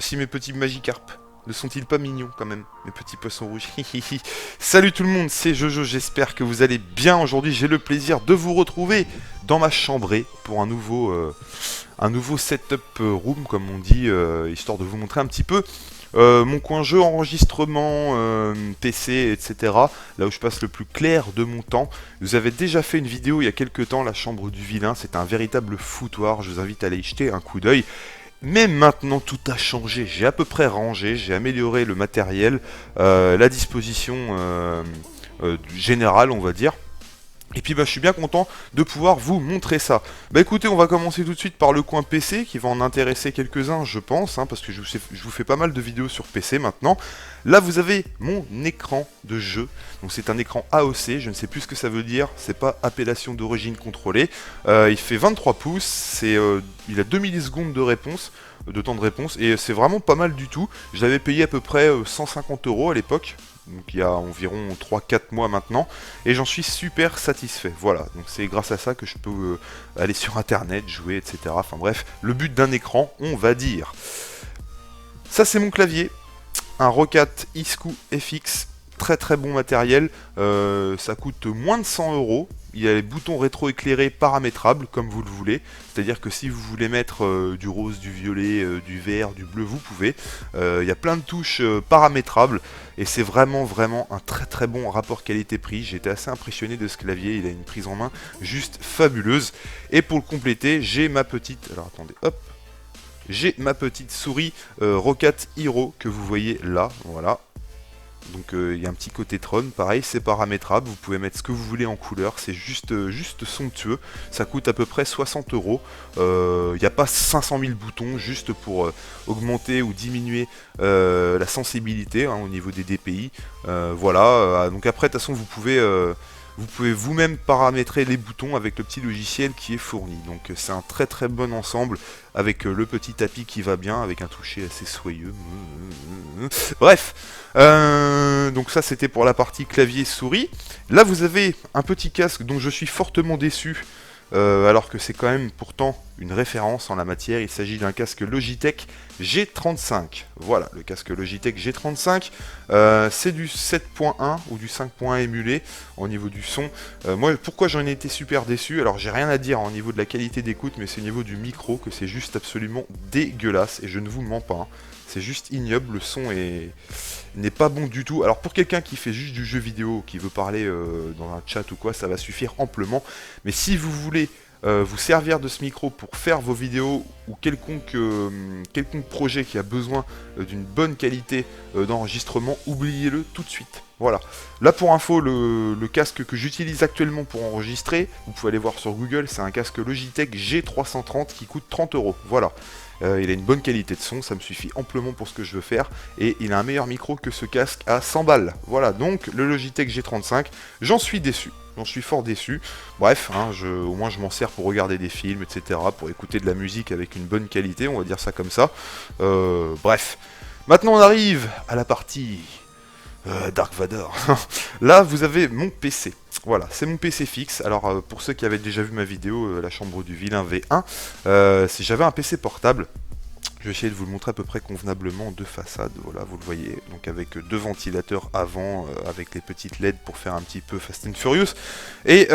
aussi mes petits Magikarp? Ne sont-ils pas mignons quand même, mes petits poissons rouges? Salut tout le monde, c'est Jojo, j'espère que vous allez bien. Aujourd'hui j'ai le plaisir de vous retrouver dans ma chambrée pour un nouveau setup room comme on dit, histoire de vous montrer un petit peu mon coin jeu, enregistrement, PC, etc. Là où je passe le plus clair de mon temps. Vous avez déjà fait une vidéo il y a quelques temps, la chambre du vilain, c'est un véritable foutoir, je vous invite à aller y jeter un coup d'œil. Mais maintenant tout a changé, j'ai à peu près rangé, j'ai amélioré le matériel, la disposition générale on va dire. Et puis bah, je suis bien content de pouvoir vous montrer ça. Bah écoutez, on va commencer tout de suite par le coin PC qui va en intéresser quelques-uns je pense, hein, parce que je vous fais pas mal de vidéos sur PC maintenant. Là vous avez mon écran de jeu, donc c'est un écran AOC, je ne sais plus ce que ça veut dire, c'est pas appellation d'origine contrôlée. Il fait 23 pouces, il a 2 millisecondes de réponse, de temps de réponse, et c'est vraiment pas mal du tout. Je l'avais payé à peu près 150 € à l'époque. Donc il y a environ 3-4 mois maintenant, et j'en suis super satisfait. Voilà, donc c'est grâce à ça que je peux aller sur internet, jouer, etc. Enfin bref, le but d'un écran, on va dire. Ça c'est mon clavier, un Roccat Iscu FX, très très bon matériel, ça coûte moins de 100 €. Il y a les boutons rétro-éclairés paramétrables comme vous le voulez, c'est-à-dire que si vous voulez mettre du rose, du violet, du vert, du bleu, vous pouvez. Il y a plein de touches paramétrables et c'est vraiment un très très bon rapport qualité-prix. J'ai été assez impressionné de ce clavier, il a une prise en main juste fabuleuse. Et pour le compléter, j'ai ma petite... Alors attendez, hop, j'ai ma petite souris Roccat Hero que vous voyez là, voilà. Donc il y a un petit côté Tron, pareil, c'est paramétrable, vous pouvez mettre ce que vous voulez en couleur, c'est juste somptueux, ça coûte à peu près 60 €. Il n'y a pas 500 000 boutons, juste pour augmenter ou diminuer la sensibilité hein, au niveau des DPI. Voilà, donc après de toute façon vous pouvez vous-même paramétrer les boutons avec le petit logiciel qui est fourni. Donc c'est un très très bon ensemble avec le petit tapis qui va bien, avec un toucher assez soyeux. Bref, donc ça c'était pour la partie clavier souris. Là vous avez un petit casque dont je suis fortement déçu. Alors que c'est quand même pourtant une référence en la matière, il s'agit d'un casque Logitech G35. Voilà, le casque Logitech G35, c'est du 7.1 ou du 5.1 émulé au niveau du son. Moi, pourquoi j'en ai été super déçu? Alors, j'ai rien à dire au niveau de la qualité d'écoute, mais c'est au niveau du micro que c'est juste absolument dégueulasse, et je ne vous mens pas. Hein. C'est juste ignoble, le son n'est pas bon du tout. Alors pour quelqu'un qui fait juste du jeu vidéo, qui veut parler dans un chat ou quoi, ça va suffire amplement. Mais si vous voulez vous servir de ce micro pour faire vos vidéos ou quelconque projet qui a besoin d'une bonne qualité d'enregistrement, oubliez-le tout de suite. Voilà. Là pour info, le casque que j'utilise actuellement pour enregistrer, vous pouvez aller voir sur Google, c'est un casque Logitech G330 qui coûte 30 €. Voilà. Il a une bonne qualité de son, ça me suffit amplement pour ce que je veux faire, et il a un meilleur micro que ce casque à 100 balles. Voilà, donc le Logitech G35, j'en suis déçu, j'en suis fort déçu. Bref, hein, au moins je m'en sers pour regarder des films, etc., pour écouter de la musique avec une bonne qualité, on va dire ça comme ça. Bref, maintenant on arrive à la partie Dark Vador. Là, vous avez mon PC. Voilà, c'est mon PC fixe. Alors, pour ceux qui avaient déjà vu ma vidéo, la chambre du vilain V1, si j'avais un PC portable, je vais essayer de vous le montrer à peu près convenablement de façade, voilà, vous le voyez, donc avec deux ventilateurs avant, avec les petites LED pour faire un petit peu Fast and Furious, et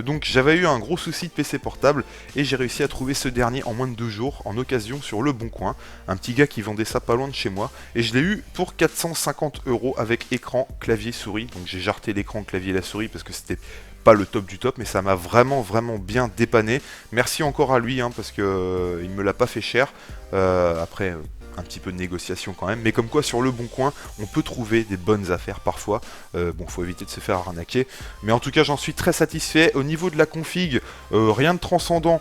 donc j'avais eu un gros souci de PC portable, et j'ai réussi à trouver ce dernier en moins de 2 jours, en occasion sur Le Bon Coin, un petit gars qui vendait ça pas loin de chez moi, et je l'ai eu pour 450 € avec écran, clavier, souris, donc j'ai jarté l'écran, clavier et la souris parce que c'était pas le top du top, mais ça m'a vraiment bien dépanné. Merci encore à lui, hein, parce que il me l'a pas fait cher. Après, un petit peu de négociation quand même, mais comme quoi sur Le Bon Coin, on peut trouver des bonnes affaires parfois. Bon, faut éviter de se faire arnaquer. Mais en tout cas, j'en suis très satisfait. Au niveau de la config, rien de transcendant.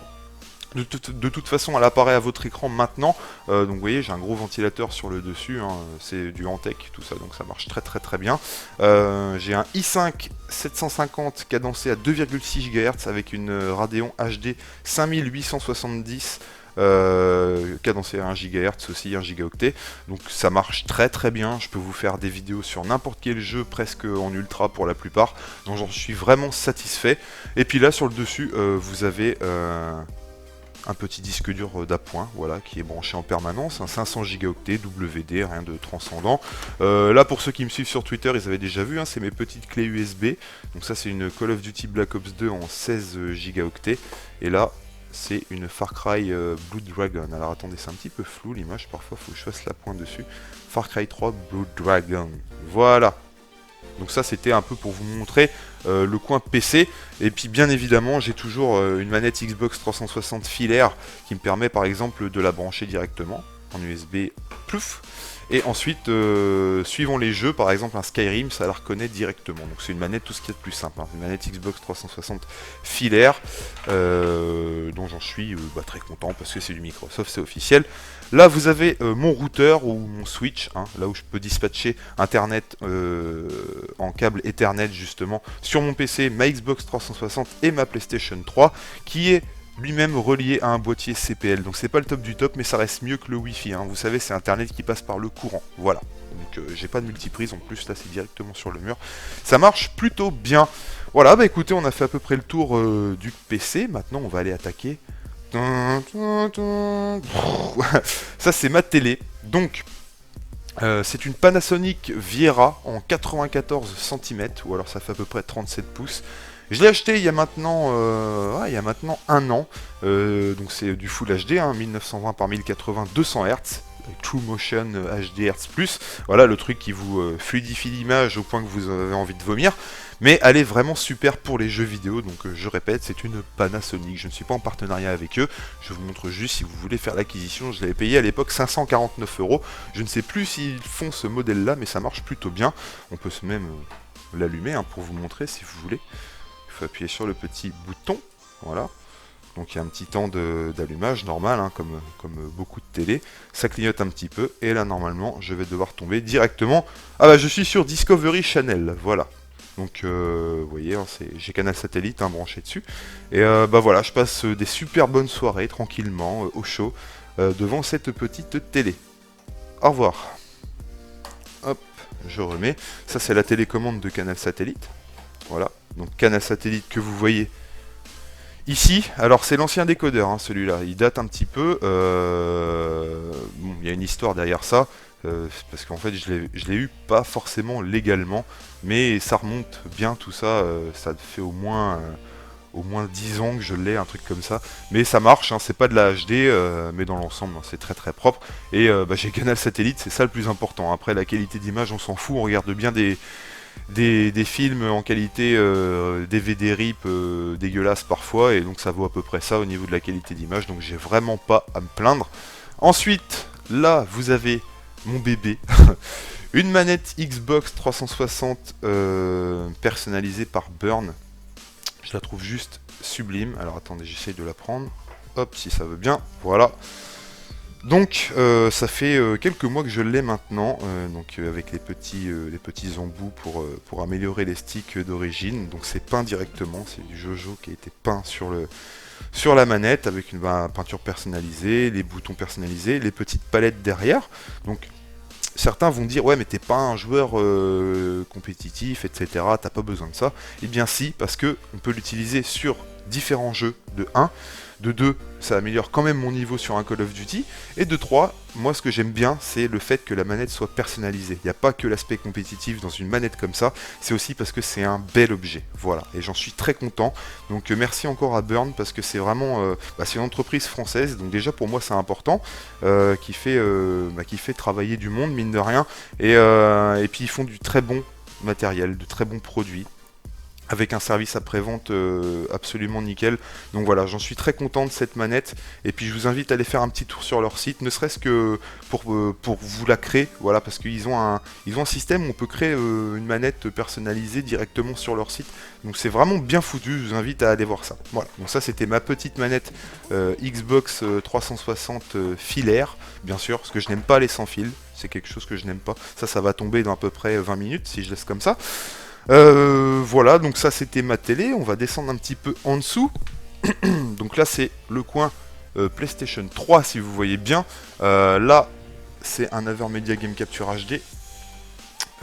De toute façon, elle apparaît à votre écran maintenant. Donc vous voyez, j'ai un gros ventilateur sur le dessus. Hein, c'est du Antec, tout ça, donc ça marche très bien. J'ai un i5 750 cadencé à 2,6 GHz avec une Radeon HD 5870. Cadencé à 1 GHz aussi, 1 gigaoctet, donc ça marche très bien. Je peux vous faire des vidéos sur n'importe quel jeu, presque en ultra pour la plupart, donc j'en suis vraiment satisfait. Et puis là sur le dessus, vous avez un petit disque dur d'appoint, voilà, qui est branché en permanence, un 500 gigaoctets WD, rien de transcendant. Là, pour ceux qui me suivent sur Twitter, ils avaient déjà vu, hein, c'est mes petites clés USB. Donc ça, c'est une Call of Duty Black Ops 2 en 16 gigaoctets. Et là, c'est une Far Cry Blood Dragon. Alors attendez, c'est un petit peu flou l'image, parfois il faut que je fasse la pointe dessus. Far Cry 3 Blood Dragon. Voilà. Donc ça, c'était un peu pour vous montrer le coin PC. Et puis bien évidemment, j'ai toujours une manette Xbox 360 filaire qui me permet par exemple de la brancher directement en USB plouf. Et ensuite, suivant les jeux, par exemple un Skyrim, ça la reconnaît directement. Donc c'est une manette tout ce qu'il y a de plus simple, hein. Une manette Xbox 360 filaire, dont j'en suis très content parce que c'est du Microsoft, c'est officiel. Là vous avez mon routeur ou mon switch, hein, là où je peux dispatcher internet en câble Ethernet justement sur mon PC, ma Xbox 360 et ma PlayStation 3, qui est lui-même relié à un boîtier CPL. Donc c'est pas le top du top, mais ça reste mieux que le Wi-Fi, hein. Vous savez, c'est internet qui passe par le courant, voilà. Donc j'ai pas de multiprise en plus, là c'est directement sur le mur. Ça marche plutôt bien. Voilà, bah écoutez, on a fait à peu près le tour du PC. Maintenant on va aller attaquer. Ça c'est ma télé. Donc c'est une Panasonic Viera en 94 cm, ou alors ça fait à peu près 37 pouces. Je l'ai acheté il y a maintenant un an, donc c'est du Full HD, hein, 1920 par 1080, 200 Hz, avec True Motion HD Hz+, voilà le truc qui vous fluidifie l'image au point que vous avez envie de vomir, mais elle est vraiment super pour les jeux vidéo, donc je répète, c'est une Panasonic, je ne suis pas en partenariat avec eux, je vous montre juste si vous voulez faire l'acquisition, je l'avais payé à l'époque 549 €, je ne sais plus s'ils font ce modèle là, mais ça marche plutôt bien, on peut même l'allumer hein, pour vous montrer si vous voulez. Il faut appuyer sur le petit bouton, voilà. Donc il y a un petit temps d'allumage normal, hein, comme beaucoup de télé. Ça clignote un petit peu, et là normalement je vais devoir tomber directement. Ah bah je suis sur Discovery Channel, voilà. Donc vous voyez, hein, j'ai Canal Satellite hein, branché dessus. Et bah voilà, je passe des super bonnes soirées tranquillement, au chaud, devant cette petite télé. Au revoir. Hop, je remets. Ça c'est la télécommande de Canal Satellite. Voilà. Donc Canal Satellite que vous voyez ici, alors c'est l'ancien décodeur hein, celui-là, il date un petit peu, bon, il y a une histoire derrière ça, parce qu'en fait je l'ai eu pas forcément légalement, mais ça remonte bien tout ça, ça fait au moins 10 ans que je l'ai, un truc comme ça, mais ça marche, hein, c'est pas de la HD, mais dans l'ensemble hein, c'est très très propre, et j'ai Canal Satellite, c'est ça le plus important, après la qualité d'image on s'en fout, on regarde bien des films en qualité DVD RIP dégueulasse parfois, et donc ça vaut à peu près ça au niveau de la qualité d'image, donc j'ai vraiment pas à me plaindre. Ensuite, là vous avez mon bébé, une manette Xbox 360 personnalisée par Burn, je la trouve juste sublime. Alors attendez, j'essaye de la prendre, hop si ça veut bien, voilà. Donc ça fait quelques mois que je l'ai maintenant, avec les petits embouts pour améliorer les sticks d'origine. Donc c'est peint directement, c'est du Jojo qui a été peint sur la manette avec une peinture personnalisée, les boutons personnalisés, les petites palettes derrière. Donc certains vont dire ouais mais t'es pas un joueur compétitif, etc. T'as pas besoin de ça. Eh bien si, parce que on peut l'utiliser sur différents jeux de 1. De 2, ça améliore quand même mon niveau sur un Call of Duty. Et de 3, moi ce que j'aime bien, c'est le fait que la manette soit personnalisée. Il n'y a pas que l'aspect compétitif dans une manette comme ça, c'est aussi parce que c'est un bel objet. Voilà, et j'en suis très content. Donc merci encore à Burn, parce que c'est vraiment c'est une entreprise française, donc déjà pour moi c'est important, qui fait travailler du monde, mine de rien. Et puis ils font du très bon matériel, de très bons produits, avec un service après-vente absolument nickel. Donc voilà, j'en suis très content de cette manette, et puis je vous invite à aller faire un petit tour sur leur site, ne serait-ce que pour vous la créer, voilà, parce qu'ils ont un système où on peut créer une manette personnalisée directement sur leur site, donc c'est vraiment bien foutu, je vous invite à aller voir ça. Voilà, donc ça c'était ma petite manette Xbox 360 filaire, bien sûr, parce que je n'aime pas les sans fil, c'est quelque chose que je n'aime pas, ça va tomber dans à peu près 20 minutes si je laisse comme ça. Voilà, donc ça c'était ma télé, on va descendre un petit peu en dessous. Donc là c'est le coin PlayStation 3 si vous voyez bien. Là c'est un AverMedia Game Capture HD,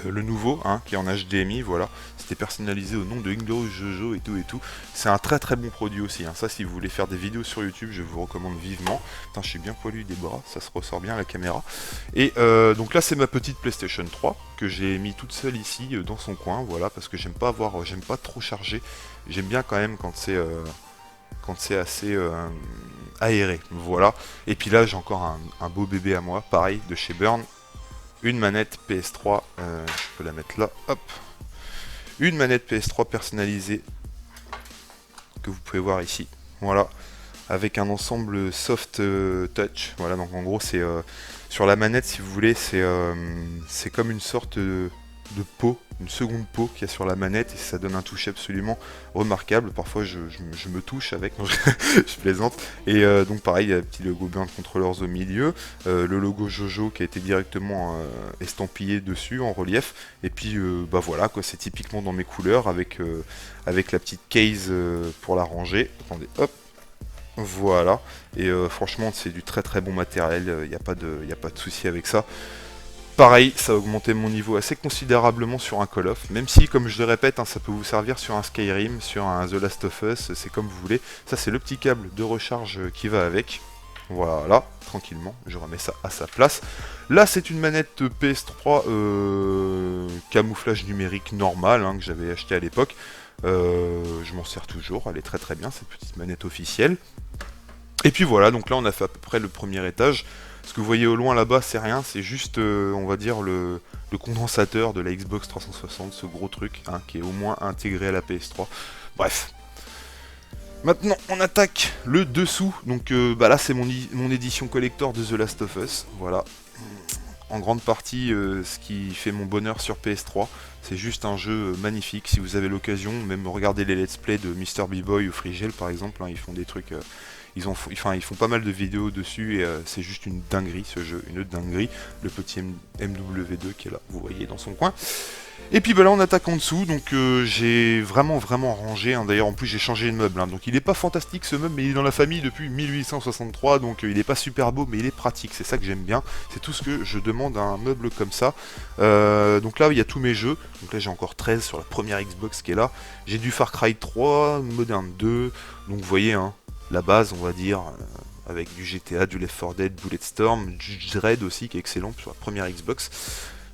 le nouveau, hein, qui est en HDMI, voilà. c'était personnalisé au nom de Inglorious Jojo et tout. C'est un très très bon produit aussi, hein. Ça, si vous voulez faire des vidéos sur YouTube, je vous recommande vivement. Putain, je suis bien poilu des bras, ça se ressort bien à la caméra. Et donc là, c'est ma petite PlayStation 3 que j'ai mis toute seule ici dans son coin, voilà, parce que j'aime pas trop charger. J'aime bien quand même quand c'est assez aéré, voilà. Et puis là, j'ai encore un beau bébé à moi, pareil, de chez Burn. Une manette PS3, je peux la mettre là, hop. Une manette PS3 personnalisée, que vous pouvez voir ici, voilà. Avec un ensemble soft touch, voilà, donc en gros, c'est sur la manette, si vous voulez, c'est comme une sorte de peau, une seconde peau qu'il y a sur la manette, et ça donne un toucher absolument remarquable. Parfois je me touche avec, non, je plaisante. Et donc pareil, il y a un petit logo Burn Controllers au milieu, le logo Jojo qui a été directement estampillé dessus en relief, et puis bah voilà quoi, c'est typiquement dans mes couleurs avec la petite case pour la ranger. Attendez, hop. Voilà, et franchement c'est du très très bon matériel, il n'y a pas de souci avec ça. Pareil, ça a augmenté mon niveau assez considérablement sur un Call of, même si, comme je le répète, hein, ça peut vous servir sur un Skyrim, sur un The Last of Us, c'est comme vous voulez. Ça, c'est le petit câble de recharge qui va avec. Voilà, tranquillement, je remets ça à sa place. Là, c'est une manette PS3 camouflage numérique normal, hein, que j'avais acheté à l'époque. Je m'en sers toujours, elle est très très bien, cette petite manette officielle. Et puis voilà, donc là, on a fait à peu près le premier étage. Ce que vous voyez au loin là-bas, c'est rien, c'est juste, on va dire, le condensateur de la Xbox 360, ce gros truc, hein, qui est au moins intégré à la PS3. Bref. Maintenant, on attaque le dessous. Donc bah là, c'est mon édition collector de The Last of Us. Voilà. En grande partie, ce qui fait mon bonheur sur PS3. C'est juste un jeu magnifique. Si vous avez l'occasion, même regardez les let's play de Mr. B-Boy ou Frigel par exemple, hein, ils font des trucs... ils font pas mal de vidéos dessus et c'est juste une dinguerie ce jeu, une dinguerie. Le petit MW2 qui est là, vous voyez dans son coin. Et puis bah là on attaque en dessous, donc j'ai vraiment rangé, hein. D'ailleurs en plus j'ai changé de meuble, hein. Donc il est pas fantastique ce meuble, mais il est dans la famille depuis 1863, donc il est pas super beau, mais il est pratique, c'est ça que j'aime bien, c'est tout ce que je demande à un meuble comme ça. Donc là il y a tous mes jeux, donc là j'ai encore 13 sur la première Xbox qui est là, j'ai du Far Cry 3, Modern 2, donc vous voyez, hein, la base on va dire, avec du GTA, du Left 4 Dead, Bulletstorm, du Dread aussi qui est excellent sur la première Xbox.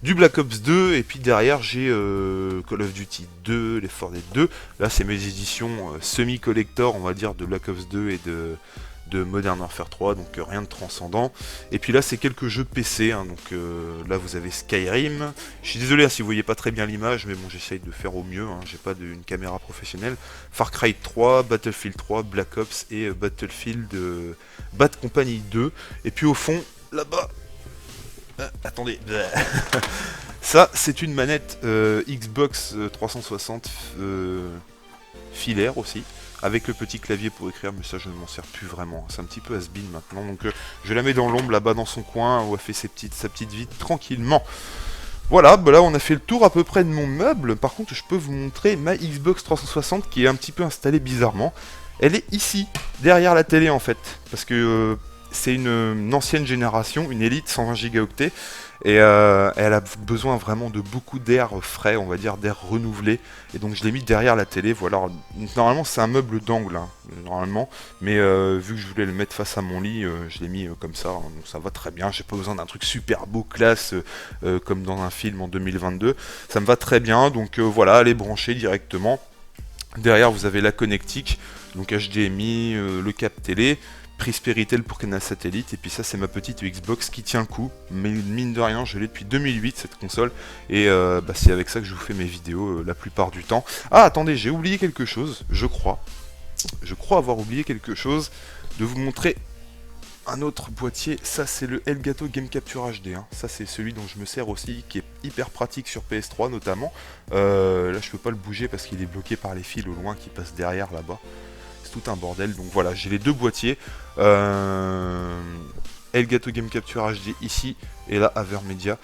Du Black Ops 2, et puis derrière j'ai Call of Duty 2, Left 4 Dead 2. Là c'est mes éditions semi-collector, on va dire, de Black Ops 2 et de Modern Warfare 3, donc rien de transcendant. Et puis là c'est quelques jeux PC, hein, donc là vous avez Skyrim. Je suis désolé, hein, si vous voyez pas très bien l'image, mais bon, j'essaye de faire au mieux, hein, j'ai pas une caméra professionnelle. Far Cry 3, Battlefield 3, Black Ops et Battlefield Bad Company 2. Et puis au fond, là-bas... attendez, ça c'est une manette Xbox 360 filaire aussi, avec le petit clavier pour écrire, mais ça je ne m'en sers plus vraiment, c'est un petit peu has-been maintenant, donc je la mets dans l'ombre là-bas dans son coin, où elle fait sa petite vie tranquillement. Voilà, bah là on a fait le tour à peu près de mon meuble. Par contre je peux vous montrer ma Xbox 360 qui est un petit peu installée bizarrement. Elle est ici, derrière la télé en fait, parce que... c'est une ancienne génération, une Elite 120 Go, et elle a besoin vraiment de beaucoup d'air frais, on va dire d'air renouvelé, et donc je l'ai mis derrière la télé. Voilà, normalement c'est un meuble d'angle, hein, normalement, mais vu que je voulais le mettre face à mon lit, je l'ai mis comme ça, hein, donc ça va très bien. J'ai pas besoin d'un truc super beau, classe, comme dans un film en 2022, ça me va très bien, donc voilà, elle est branchée directement. Derrière vous avez la connectique, donc HDMI, le cap télé, prise Péritel pour canal satellite, et puis ça c'est ma petite Xbox qui tient le coup, mais mine de rien je l'ai depuis 2008 cette console, et bah, c'est avec ça que je vous fais mes vidéos la plupart du temps. Ah attendez, j'ai oublié quelque chose, je crois avoir oublié quelque chose, de vous montrer un autre boîtier. Ça c'est le Elgato Game Capture HD, hein. Ça c'est celui dont je me sers aussi, qui est hyper pratique sur PS3 notamment. Là je peux pas le bouger parce qu'il est bloqué par les fils au loin qui passent derrière là-bas. Tout un bordel, donc voilà, j'ai les deux boîtiers, Elgato Game Capture HD ici, et là Avermedia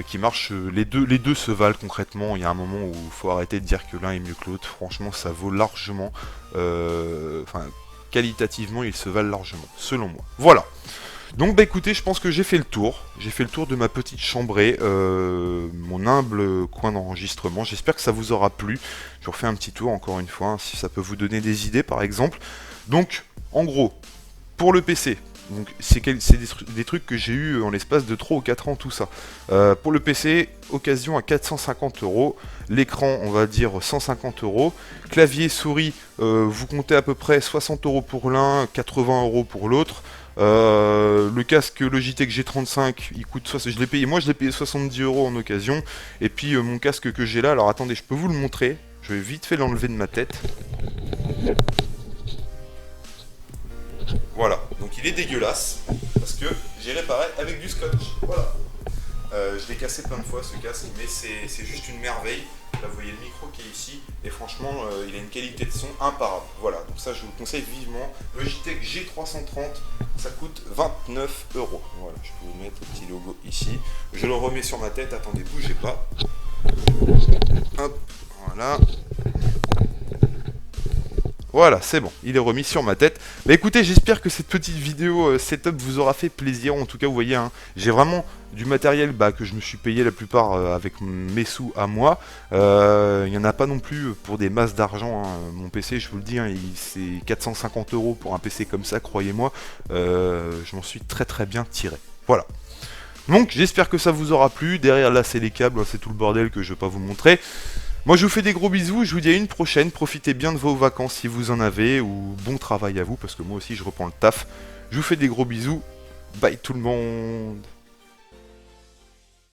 qui marche, les deux se valent concrètement. Il y a un moment où il faut arrêter de dire que l'un est mieux que l'autre, franchement ça vaut largement, enfin qualitativement ils se valent largement, selon moi. Voilà, Donc bah écoutez, je pense que j'ai fait le tour. J'ai fait le tour de ma petite chambrée, mon humble coin d'enregistrement. J'espère que ça vous aura plu. Je vous refais un petit tour encore une fois, hein, si ça peut vous donner des idées par exemple. Donc, en gros, pour le PC, donc c'est des trucs que j'ai eu en l'espace de 3 ou 4 ans, tout ça. Pour le PC, occasion à 450 euros. L'écran, on va dire 150 euros. Clavier, souris, vous comptez à peu près 60 euros pour l'un, 80 euros pour l'autre. Le casque Logitech G35, il coûte je l'ai payé, moi je l'ai payé 70 euros en occasion. Et puis mon casque que j'ai là, alors attendez, je peux vous le montrer. Je vais vite fait l'enlever de ma tête. Voilà, donc il est dégueulasse parce que j'ai réparé avec du scotch. Voilà. Je l'ai cassé plein de fois ce casque, mais c'est juste une merveille. Là vous voyez le micro qui est ici, et franchement il a une qualité de son imparable. Voilà, donc ça je vous le conseille vivement. Logitech G330, ça coûte 29 euros. Voilà, je peux vous mettre le petit logo ici. Je le remets sur ma tête, attendez, bougez pas. Hop, voilà. Voilà, c'est bon, il est remis sur ma tête. Bah écoutez, j'espère que cette petite vidéo setup vous aura fait plaisir. En tout cas, vous voyez, hein, j'ai vraiment du matériel que je me suis payé la plupart avec mes sous à moi. Il n'y en a pas non plus pour des masses d'argent. Hein. Mon PC, je vous le dis, hein, c'est 450 euros pour un PC comme ça, croyez-moi. Je m'en suis très très bien tiré. Voilà. Donc, j'espère que ça vous aura plu. Derrière là, c'est les câbles, c'est tout le bordel que je ne vais pas vous montrer. Moi je vous fais des gros bisous, je vous dis à une prochaine, profitez bien de vos vacances si vous en avez, ou bon travail à vous, parce que moi aussi je reprends le taf. Je vous fais des gros bisous, bye tout le monde.